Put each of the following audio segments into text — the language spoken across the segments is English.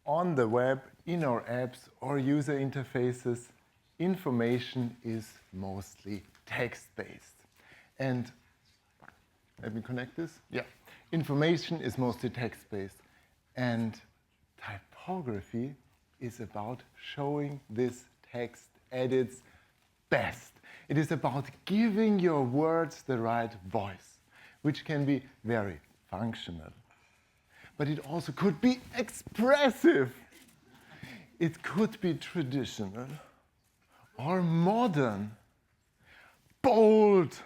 on the web, in our apps or user interfaces, information is mostly text-based. And let me connect this. Yeah. Information is mostly text-based. And typography is about showing this text at its best. It is about giving your words the right voice, which can be very functional. But it also could be expressive. It could be traditional or modern, bold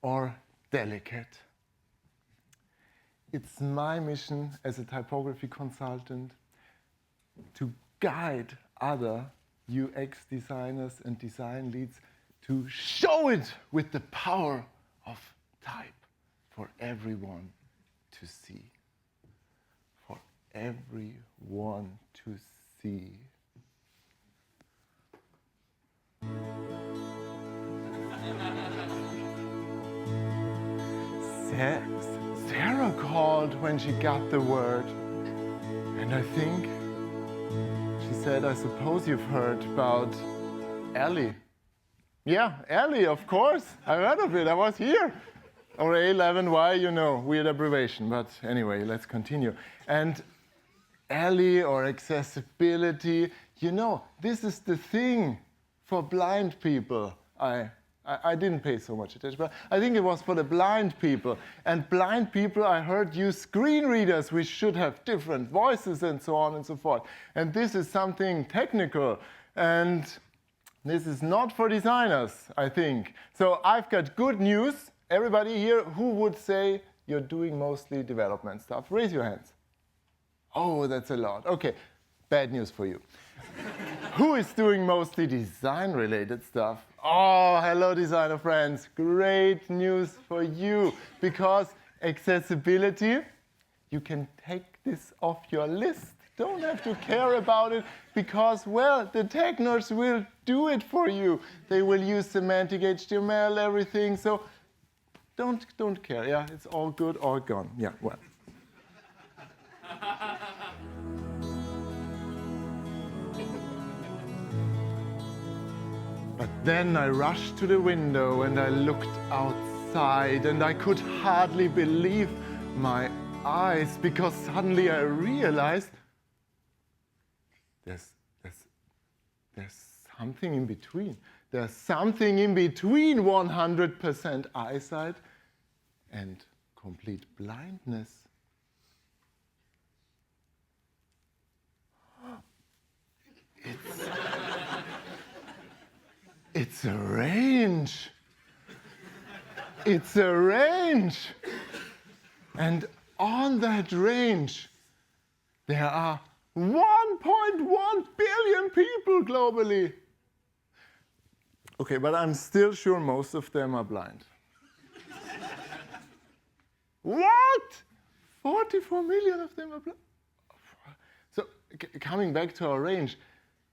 or delicate. It's my mission as a typography consultant to guide other UX designers and design leads to show it with the power of type for everyone to see. For everyone to see. Sarah called when she got the word, and I think she said, I suppose you've heard about Ellie. Yeah, Ellie, of course. I heard of it. I was here. Or A11Y, you know, weird abbreviation. But anyway, let's continue. And Ellie or accessibility, you know, this is the thing for blind people. I didn't pay so much attention, but I think it was for the blind people. And blind people, I heard, use screen readers, which should have different voices and so on and so forth. And this is something technical. And this is not for designers, I think. So I've got good news. Everybody here, who would say you're doing mostly development stuff? Raise your hands. Oh, that's a lot. Okay, bad news for you. Who is doing mostly design-related stuff? Oh, hello, designer friends. Great news for you. Because accessibility, you can take this off your list. Don't have to care about it because, well, the tech nerds will do it for you. They will use semantic HTML, everything. So don't care. Yeah, it's all good, all gone. Yeah, well. But then I rushed to the window and I looked outside and I could hardly believe my eyes because suddenly I realized there's something in between. There's something in between 100% eyesight and complete blindness. It's a range. It's a range. And on that range, there are 1.1 billion people globally. Okay, but I'm still sure most of them are blind. What? 44 million of them are blind? So, coming back to our range,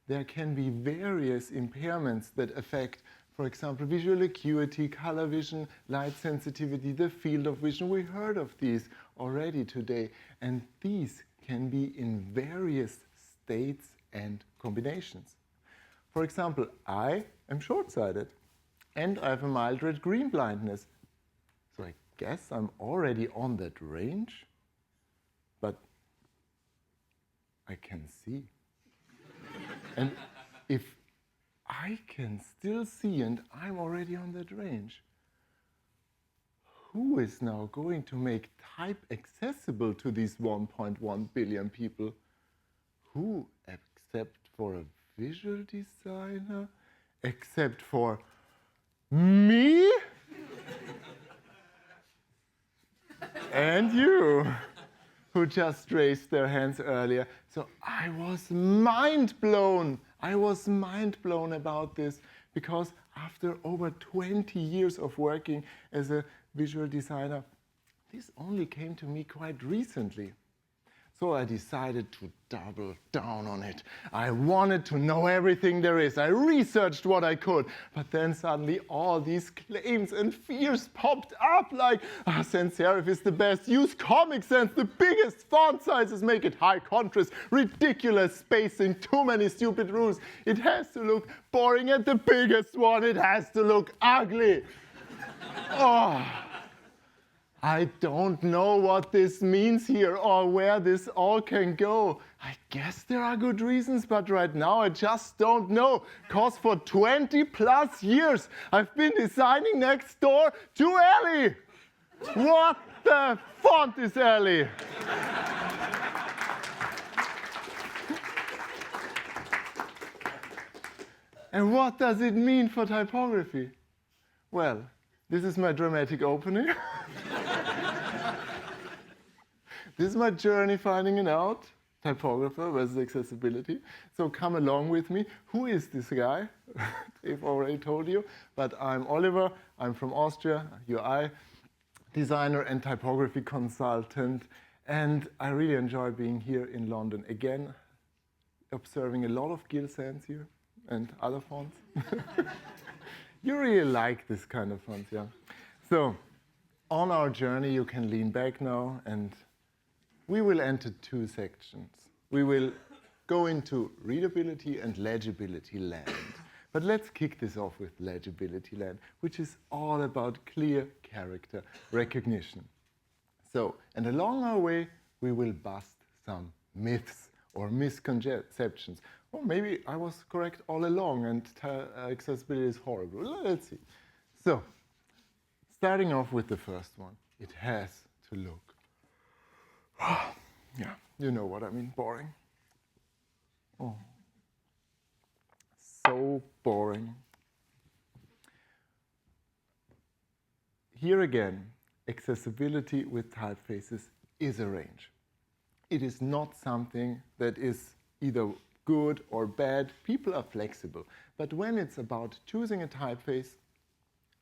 there can be various impairments that affect, for example, visual acuity, color vision, light sensitivity, the field of vision. We heard of these already today. And these can be in various states and combinations. For example, I am short-sighted and I have a mild red-green blindness. So I guess I'm already on that range, but I can see. And if I can still see and I'm already on that range, who is now going to make type accessible to these 1.1 billion people? Who, except for a visual designer? Except for me? And you, who just raised their hands earlier. So I was mind blown. I was mind blown about this because after over 20 years of working as a visual designer, this only came to me quite recently. So I decided to double down on it. I wanted to know everything there is. I researched what I could. But then suddenly all these claims and fears popped up like, sans serif is the best. Use Comic Sans, the biggest font sizes, make it high contrast, ridiculous spacing, too many stupid rules. It has to look boring, and the biggest one, it has to look ugly. Oh. I don't know what this means here or where this all can go. I guess there are good reasons, but right now I just don't know. Because for 20 plus years I've been designing next door to Ellie. What the font is Ellie? And what does it mean for typography? Well, this is my dramatic opening. This is my journey finding it out. Typographer versus accessibility. So come along with me. Who is this guy? I've already told you. But I'm Oliver. I'm from Austria, UI designer and typography consultant. And I really enjoy being here in London. Again, observing a lot of Gill Sans here and other fonts. You really like this kind of fonts, yeah? So on our journey, you can lean back now, and we will enter two sections. We will go into readability and legibility land. But let's kick this off with legibility land, which is all about clear character recognition. So, and along our way, we will bust some myths or misconceptions. Or maybe I was correct all along and accessibility is horrible. Let's see. So, starting off with the first one, it has to look, yeah, you know what I mean, boring. Oh, so boring. Here again, accessibility with typefaces is a range. It is not something that is either good or bad. People are flexible. But when it's about choosing a typeface,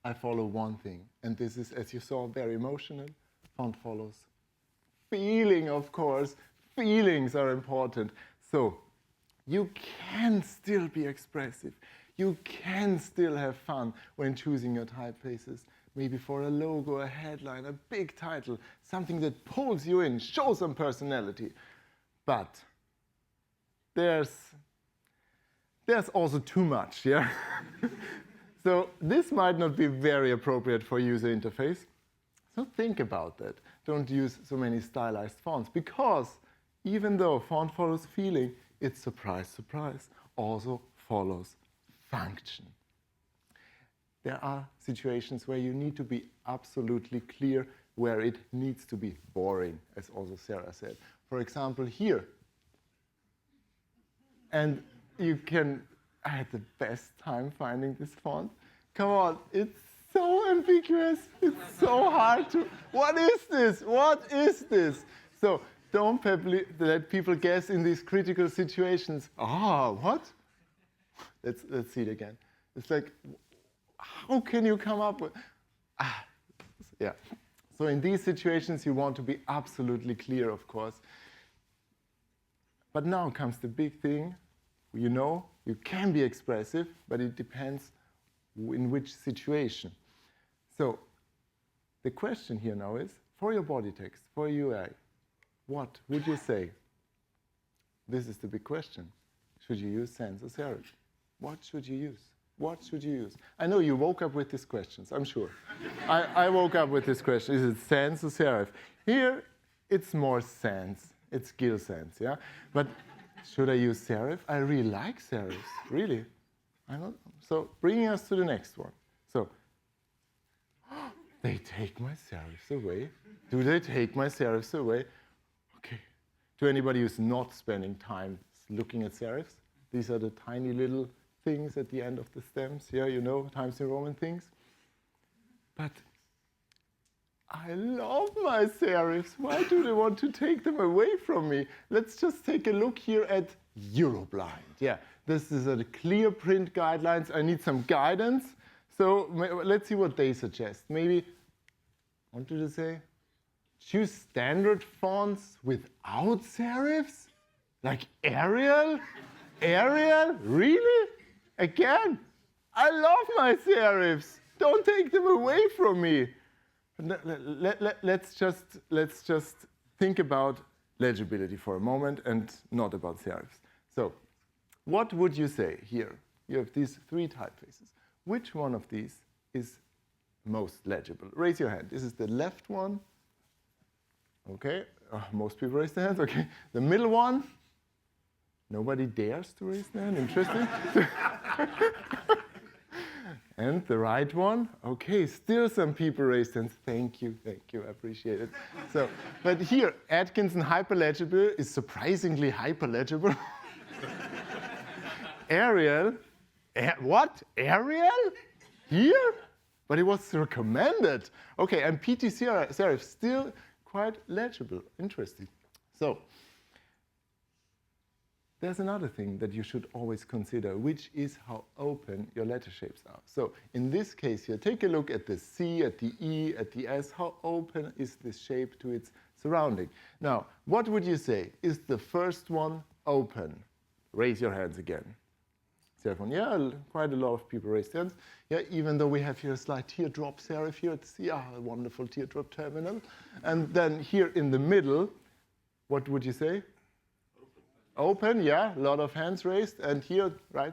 I follow one thing. And this is, as you saw, very emotional. Font follows. Feeling, of course. Feelings are important. So you can still be expressive. You can still have fun when choosing your typefaces. Maybe for a logo, a headline, a big title, something that pulls you in, shows some personality. But there's also too much, yeah? So this might not be very appropriate for user interface. So think about that. Don't use so many stylized fonts, because even though font follows feeling, it, surprise, surprise, also follows function. There are situations where you need to be absolutely clear, where it needs to be boring, as also Sarah said. For example, here. And you can, I had the best time finding this font. Come on, it's so ambiguous. It's so hard to, what is this? What is this? So don't let people guess in these critical situations. What? Let's see it again. It's like, how can you come up with, yeah. So in these situations, you want to be absolutely clear, of course. But now comes the big thing. You know, you can be expressive, but it depends in which situation. So the question here now is, for your body text, for UI, what would you say? This is the big question. Should you use sans or serif? What should you use? What should you use? I know you woke up with these questions, I'm sure. I woke up with this question. Is it sans or serif? Here, it's more sans. It's Gill Sans, yeah? But should I use serif? I really like serifs, really. So bringing us to the next one. So, they take my serifs away. Do they take my serifs away? Okay. To anybody who's not spending time looking at serifs, these are the tiny little things at the end of the stems. Yeah, you know, Times New Roman things. But I love my serifs. Why do they want to take them away from me? Let's just take a look here at Euroblind. Yeah, this is a clear print guidelines. I need some guidance. So let's see what they suggest. Maybe, what did they say? choose standard fonts without serifs? Like Arial? Arial? Really? Again? I love my serifs. Don't take them away from me. Let's just think about legibility for a moment and not about serifs. So, what would you say here? You have these three typefaces. Which one of these is most legible? Raise your hand. This is the left one. Okay, most people raise their hands. Okay, the middle one. Nobody dares to raise their hand. Interesting. And the right one. Okay, still some people raised hands. Thank you, I appreciate it. So, but here, Atkinson hyperlegible is surprisingly hyperlegible. Arial, what? Arial? Here? But it was recommended. Okay, and PT serif still quite legible. Interesting. So, there's another thing that you should always consider, which is how open your letter shapes are. So in this case here, take a look at the C, at the E, at the S. How open is this shape to its surrounding? Now, what would you say? Is the first one open? Raise your hands again. Serif, yeah, quite a lot of people raised hands. Yeah, even though we have here a slight teardrop serif here at C, a wonderful teardrop terminal. And then here in the middle, what would you say? Open, yeah, a lot of hands raised. And here, right?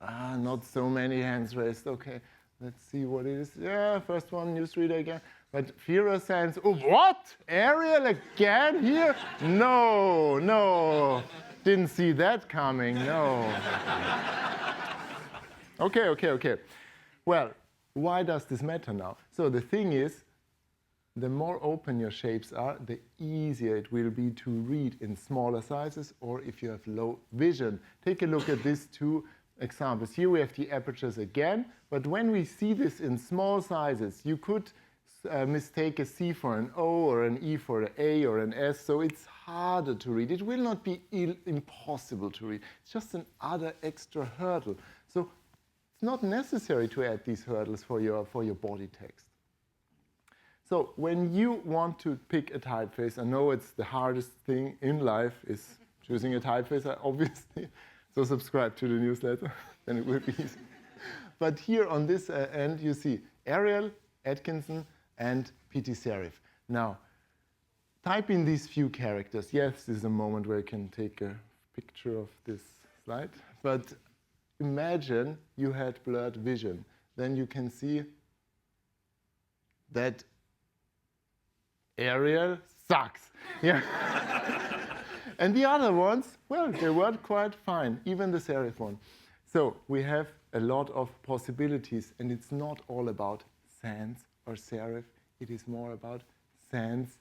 Not so many hands raised. Okay, let's see what it is. Yeah, first one, newsreader again. But Fira sense, oh, what? Arial again here? No. Didn't see that coming, no. Okay. Well, why does this matter now? So the thing is, the more open your shapes are, the easier it will be to read in smaller sizes or if you have low vision. Take a look at these two examples. Here we have the apertures again, but when we see this in small sizes, you could mistake a C for an O or an E for an A or an S, so it's harder to read. It will not be impossible to read. It's just another extra hurdle. So it's not necessary to add these hurdles for your body text. So when you want to pick a typeface, I know it's the hardest thing in life is choosing a typeface, obviously. So subscribe to the newsletter, then it will be easy. But here on this end, you see Arial, Atkinson, and PT serif. Now, type in these few characters. Yes, this is a moment where I can take a picture of this slide. But imagine you had blurred vision. Then you can see that Arial sucks. Yeah. And the other ones, well, they worked quite fine, even the serif one. So we have a lot of possibilities, and it's not all about sans or serif. It is more about sans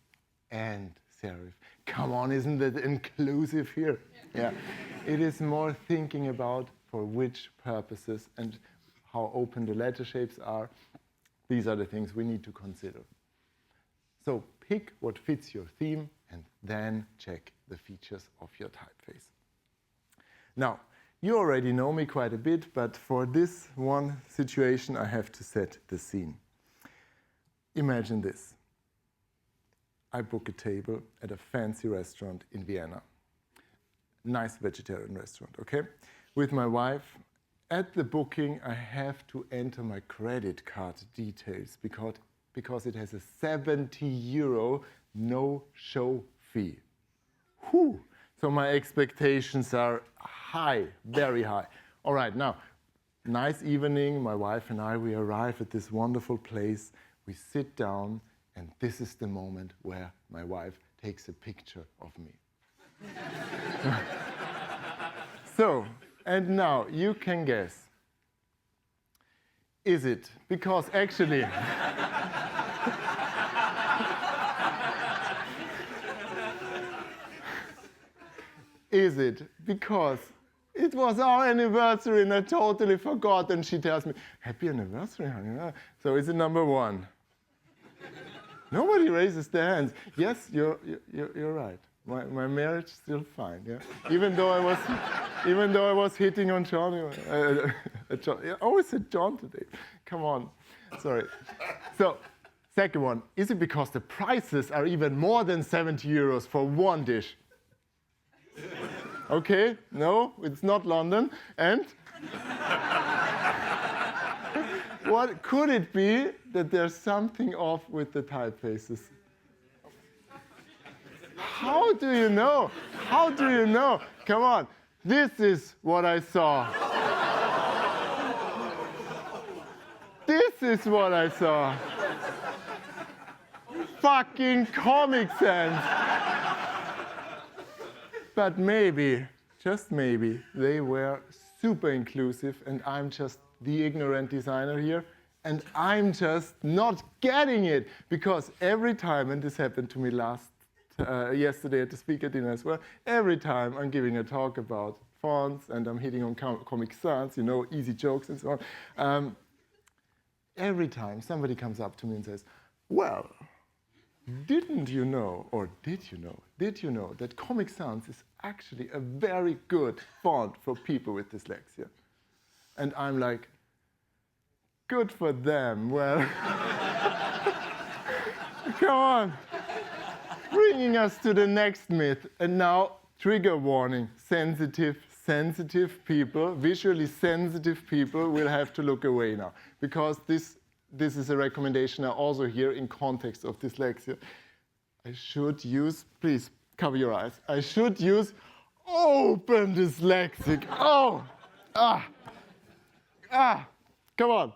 and serif. Come on, isn't that inclusive here? Yeah. It is more thinking about for which purposes and how open the letter shapes are. These are the things we need to consider. So pick what fits your theme and then check the features of your typeface. Now, you already know me quite a bit, but for this one situation, I have to set the scene. Imagine this. I book a table at a fancy restaurant in Vienna. Nice vegetarian restaurant, okay? With my wife. At the booking, I have to enter my credit card details because it has a 70 euro no-show fee. Whew. So my expectations are high, very high. All right, now, nice evening. My wife and I, we arrive at this wonderful place. We sit down, and this is the moment where my wife takes a picture of me. So, and now you can guess. Is it because actually... Is it because it was our anniversary and I totally forgot, and she tells me, happy anniversary, honey. So is it number one? Nobody raises their hands. Yes, you're right. My marriage is still fine. Yeah, even though I was hitting on John. I always said John today. Come on, sorry. So Second one, is it because the prices are even more than 70 euros for one dish? Okay, no, it's not London. And what could it be that there's something off with the typefaces? How do you know? How do you know? Come on, this is what I saw. This is what I saw. Fucking Comic Sans. But maybe, just maybe, they were super inclusive and I'm just the ignorant designer here and I'm just not getting it. Because every time, and this happened to me yesterday at the speaker dinner as well, every time I'm giving a talk about fonts and I'm hitting on Comic Sans, you know, easy jokes and so on, every time somebody comes up to me and says, well, didn't you know, or did you know that Comic Sans is actually a very good font for people with dyslexia? And I'm like, good for them. Well, come on. Bringing us to the next myth. And now, trigger warning. Sensitive people, visually sensitive people will have to look away now. Because this is a recommendation I also hear in context of dyslexia. I should use, please cover your eyes. I should use open dyslexic. Oh, come on.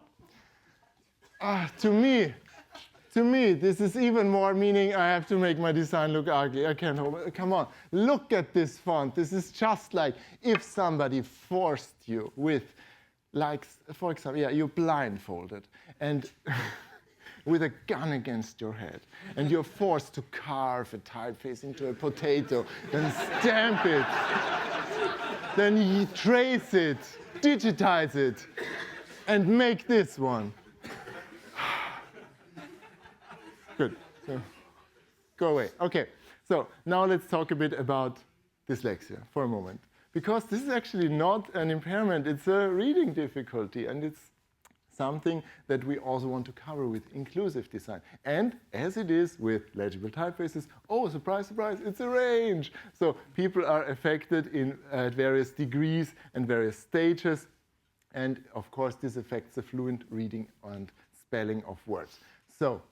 To me, this is even more meaning I have to make my design look ugly. I can't hold it. Come on, look at this font. This is just like if somebody forced you with, like, for example, yeah, you're blindfolded and with a gun against your head, and you're forced to carve a typeface into a potato, then stamp it, then you trace it, digitize it, and make this one. Good. So, go away. Okay. So now let's talk a bit about dyslexia for a moment. Because this is actually not an impairment, it's a reading difficulty, and it's something that we also want to cover with inclusive design. And as it is with legible typefaces, oh, surprise, surprise, it's a range. So people are affected in various degrees and various stages. And of course, this affects the fluent reading and spelling of words. So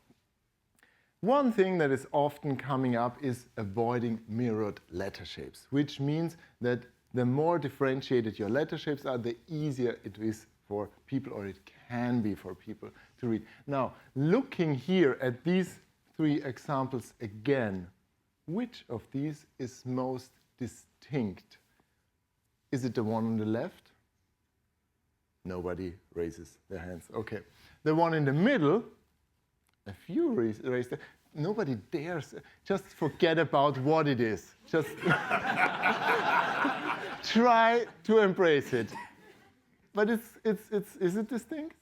one thing that is often coming up is avoiding mirrored letter shapes, which means that the more differentiated your letter shapes are, the easier it is for people, or it can be for people, to read. Now, looking here at these three examples again, which of these is most distinct? Is it the one on the left? Nobody raises their hands. Okay. The one in the middle, a few raised their. Nobody dares. Just forget about what it is. Just try to embrace it. But is it distinct?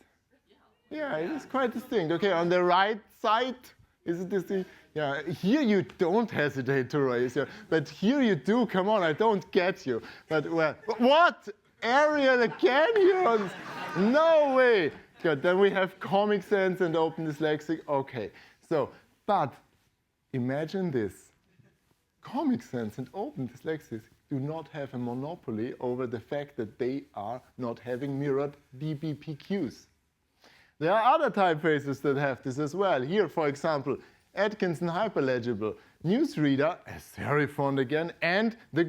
Yeah, it is quite distinct. Okay, on the right side, is it distinct? Yeah, here you don't hesitate to raise your, but here you do. Come on, I don't get you. But well, what? Arial again? You? No way. Good. Then we have Comic Sans and Open Dyslexic. Okay. So, but imagine this. Comic Sans and Open Dyslexic do not have a monopoly over the fact that they are not having mirrored DBPQs. There are other typefaces that have this as well. Here, for example, Atkinson Hyperlegible, Newsreader, a serif font again, and the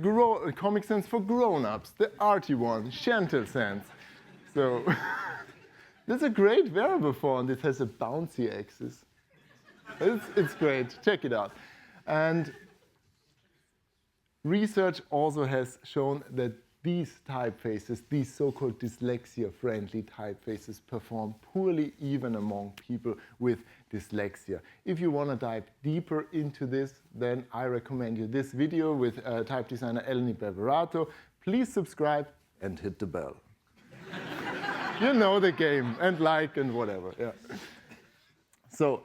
Comic Sans for grown-ups, the arty one, Chantal Sans. So, this is a great variable font. It has a bouncy axis. It's great. Check it out. And research also has shown that these typefaces, these so-called dyslexia-friendly typefaces, perform poorly even among people with dyslexia. If you want to dive deeper into this, then I recommend you this video with type designer Eleni Beverato. Please subscribe and hit the bell. You know the game, and like and whatever. Yeah. So,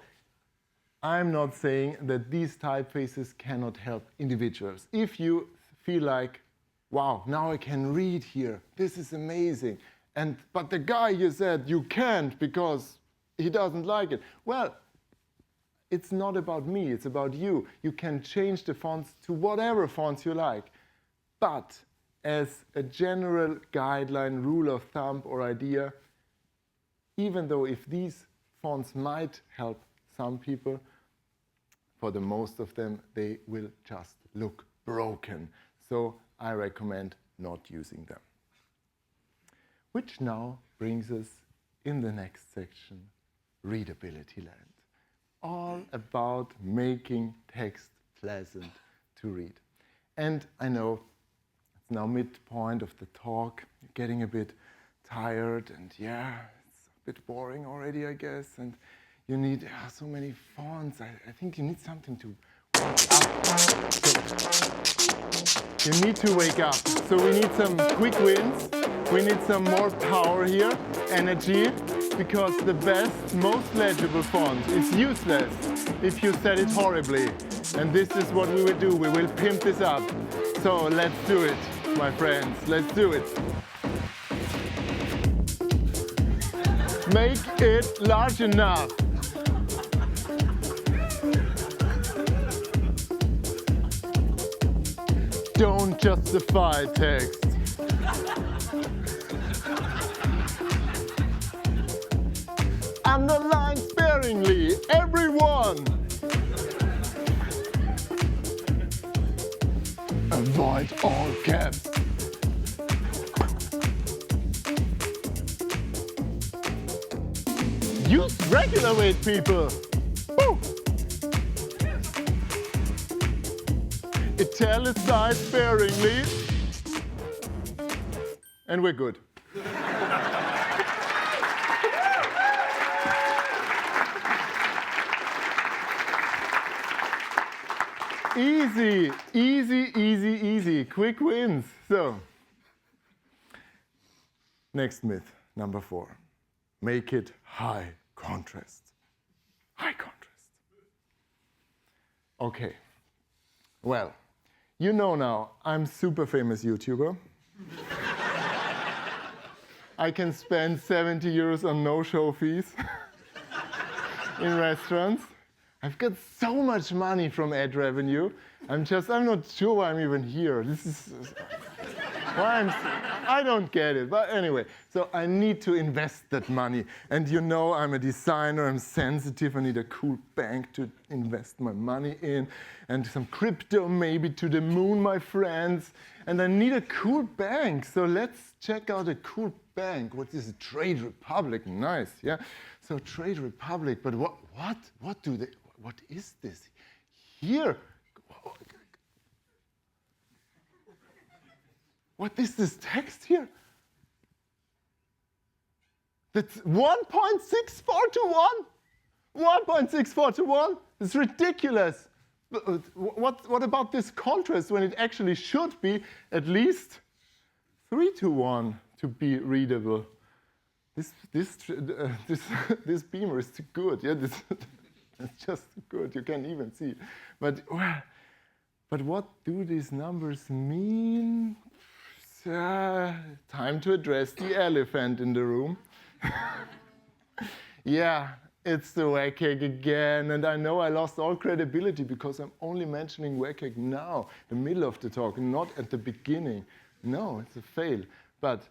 I'm not saying that these typefaces cannot help individuals. If you feel like, wow, now I can read here, this is amazing, but the guy you said you can't because he doesn't like it. Well, It's not about me, it's about you. You can change the fonts to whatever fonts you like. But as a general guideline, rule of thumb or idea, even though if these fonts might help some people, for the most of them, they will just look broken. So I recommend not using them. Which now brings us in the next section, readability land. All about making text pleasant to read. And I know it's now midpoint of the talk, you're getting a bit tired, and yeah, it's a bit boring already, I guess, and you need so many fonts. I think you need something to wake up. So you need to wake up. So we need some quick wins. We need some more power here, energy, because the best, most legible font is useless if you set it horribly. And this is what we will do. We will pimp this up. So let's do it, my friends. Let's do it. Make it large enough. Don't justify text. Underline sparingly, everyone. Avoid all caps. Use regular weight, people. Woo. Italicize sparingly. And we're good. Easy, easy, easy, easy. Quick wins. So, next myth, number 4. Make it high contrast. High contrast. Okay. Well, you know now, I'm super famous YouTuber. I can spend 70 euros on no-show fees in restaurants. I've got so much money from ad revenue. I'm not sure why I'm even here. This is why I don't get it. But anyway, so I need to invest that money. And you know, I'm a designer, I'm sensitive, I need a cool bank to invest my money in, and some crypto maybe to the moon, my friends. And I need a cool bank. So let's check out a cool bank. What is it? Trade Republic, nice, yeah? So Trade Republic, but what do they? What is this? Here. What is this text here? That's 1.64 to 1. 1.64 to 1? It's ridiculous. What about this contrast when it actually should be at least 3 to 1 to be readable? This beamer is too good. Yeah, it's just good. You can't even see it. But what do these numbers mean? Time to address the elephant in the room. Yeah, it's the WCAG again. And I know I lost all credibility because I'm only mentioning WCAG now, the middle of the talk, not at the beginning. No, it's a fail. But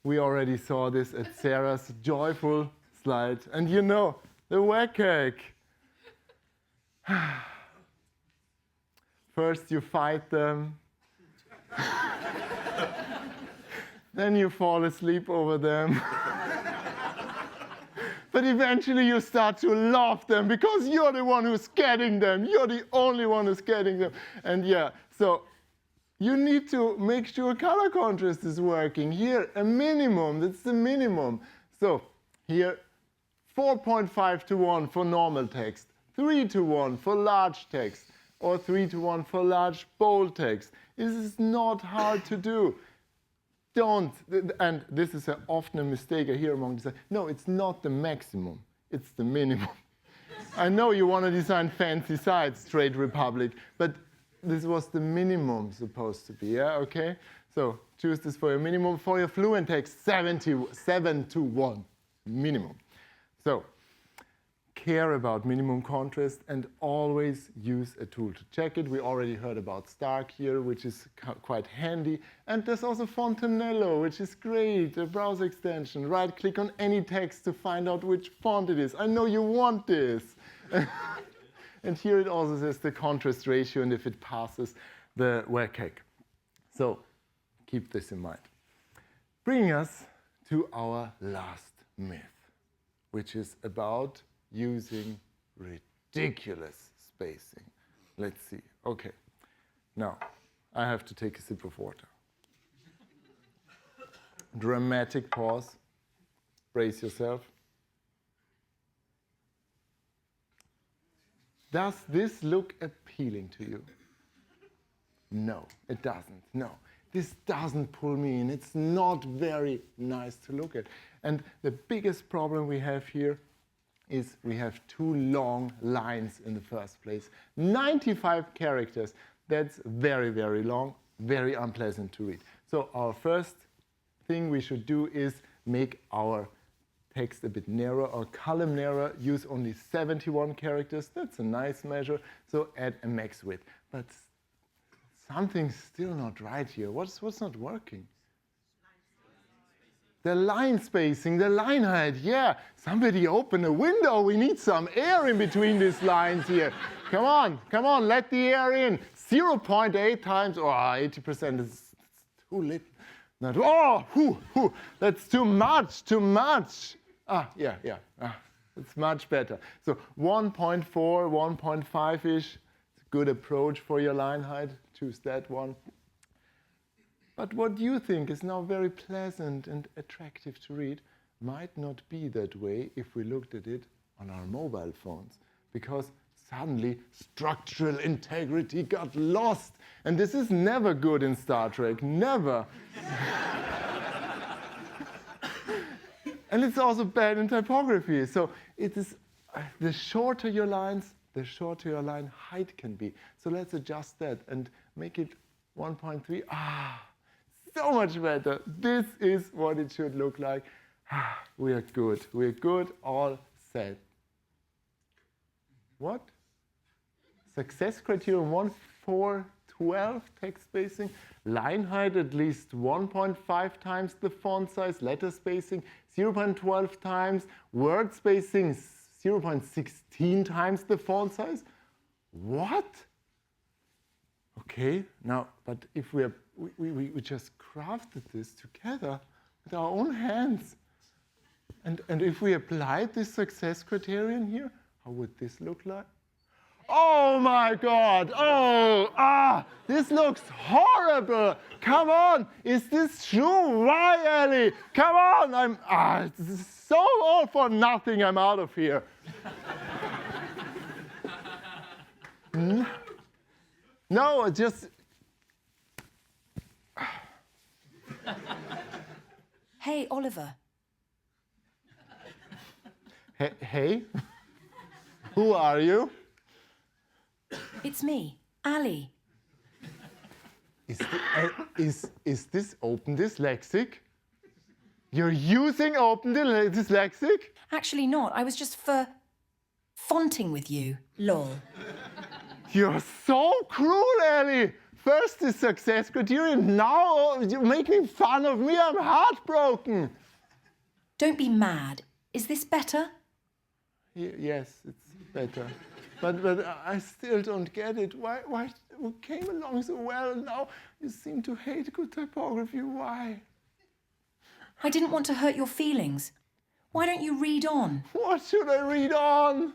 we already saw this at Sarah's joyful slide. And you know, the WCAG. First you fight them, then you fall asleep over them, but eventually you start to love them because you're the one who's getting them. You're the only one who's getting them. And yeah, so you need to make sure color contrast is working. Here, a minimum, that's the minimum. So here, 4.5 to 1 for normal text. 3 to 1 for large text, or 3 to 1 for large bold text. This is not hard to do. Don't, and this is often a mistake I hear among designers. No, it's not the maximum, it's the minimum. I know you want to design fancy sites, Trade Republic, but this was the minimum supposed to be, yeah, okay? So choose this for your minimum. For your fluent text, 7 to 1, minimum. So, care about minimum contrast and always use a tool to check it. We already heard about Stark here, which is quite handy. And there's also Fontanello, which is great, a browser extension. Right-click on any text to find out which font it is. I know you want this. And here it also says the contrast ratio and if it passes the WCAG. So keep this in mind. Bringing us to our last myth, which is about using ridiculous spacing. Let's see. Okay. Now, I have to take a sip of water. Dramatic pause. Brace yourself. Does this look appealing to you? No, it doesn't. No. This doesn't pull me in. It's not very nice to look at. And the biggest problem we have here is we have too long lines in the first place. 95 characters. That's very, very long, very unpleasant to read. So our first thing we should do is make our text a bit narrower, or column narrower, use only 71 characters. That's a nice measure. So add a max width. But something's still not right here. What's not working? The line spacing, the line height. Yeah, somebody open a window. We need some air in between these lines here. Come on, let the air in. 0.8 times, 80% is too little. Not, that's too much. Yeah, it's much better. So 1.4, 1.5-ish. Good approach for your line height. Choose that one. But what you think is now very pleasant and attractive to read might not be that way if we looked at it on our mobile phones, because suddenly structural integrity got lost. And this is never good in Star Trek, never. And it's also bad in typography. So it is the shorter your lines, the shorter your line height can be. So let's adjust that and make it 1.3. So much better. This is what it should look like. We are good. We're good, all set. What? Success criterion 1, 4, 12 text spacing. Line height at least 1.5 times the font size. Letter spacing 0.12 times. Word spacing 0.16 times the font size. What? Okay, now, but if we just crafted this together with our own hands, and if we applied this success criterion here, how would this look like? Oh my God! This looks horrible! Come on! Is this true? Why, Ellie? Come on! This is so all for nothing. I'm out of here. No, just. Hey, Oliver. Hey? Who are you? It's me, Ali. Is this Open Dyslexic? You're using Open Dyslexic? Actually not. I was just fonting with you. Lol. You're so cruel, Ellie. First the success criterion, now you're making fun of me. I'm heartbroken. Don't be mad. Is this better? Yes, it's better. But I still don't get it. Why we came along so well and now you seem to hate good typography? Why? I didn't want to hurt your feelings. Why don't you read on? What should I read on?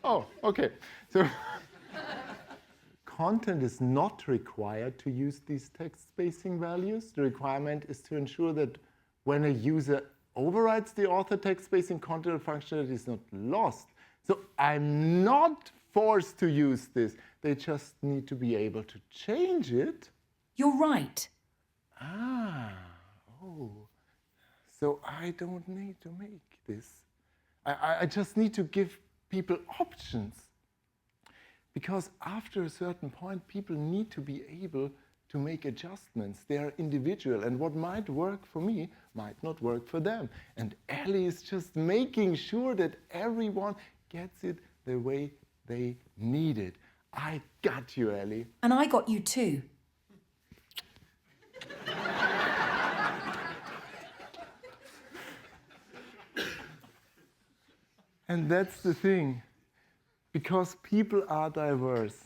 Oh, okay. So content is not required to use these text spacing values. The requirement is to ensure that when a user overrides the author text spacing, content functionality is not lost. So I'm not forced to use this. They just need to be able to change it. You're right. So I don't need to make this. I just need to give people options. Because after a certain point, people need to be able to make adjustments. They are individual, and what might work for me might not work for them. And Ellie is just making sure that everyone gets it the way they need it. I got you, Ellie. And I got you too. And that's the thing, because people are diverse,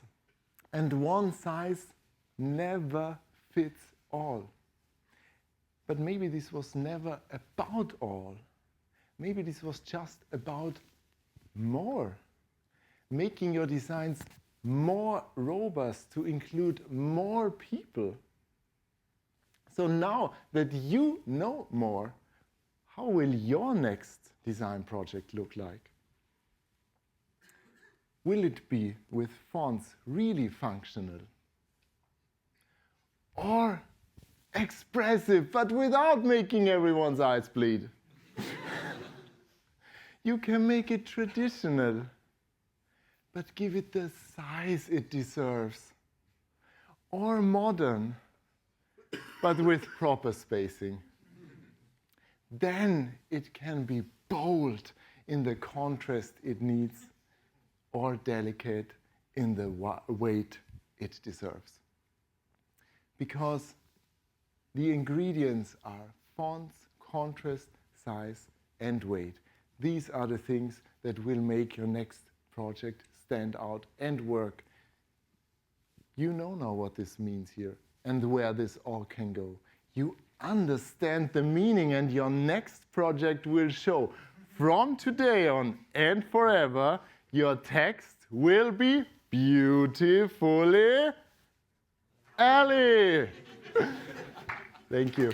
and one size never fits all. But maybe this was never about all. Maybe this was just about more. Making your designs more robust to include more people. So now that you know more, how will your next design project look like? Will it be with fonts really functional? Or expressive, but without making everyone's eyes bleed? You can make it traditional, but give it the size it deserves. Or modern, but with proper spacing. Then it can be bold in the contrast it needs, or delicate in the weight it deserves. Because the ingredients are fonts, contrast, size, and weight. These are the things that will make your next project stand out and work. You know now what this means here and where this all can go. You understand the meaning, and your next project will show. From today on and forever, your text will be beautifully Ellie. Thank you.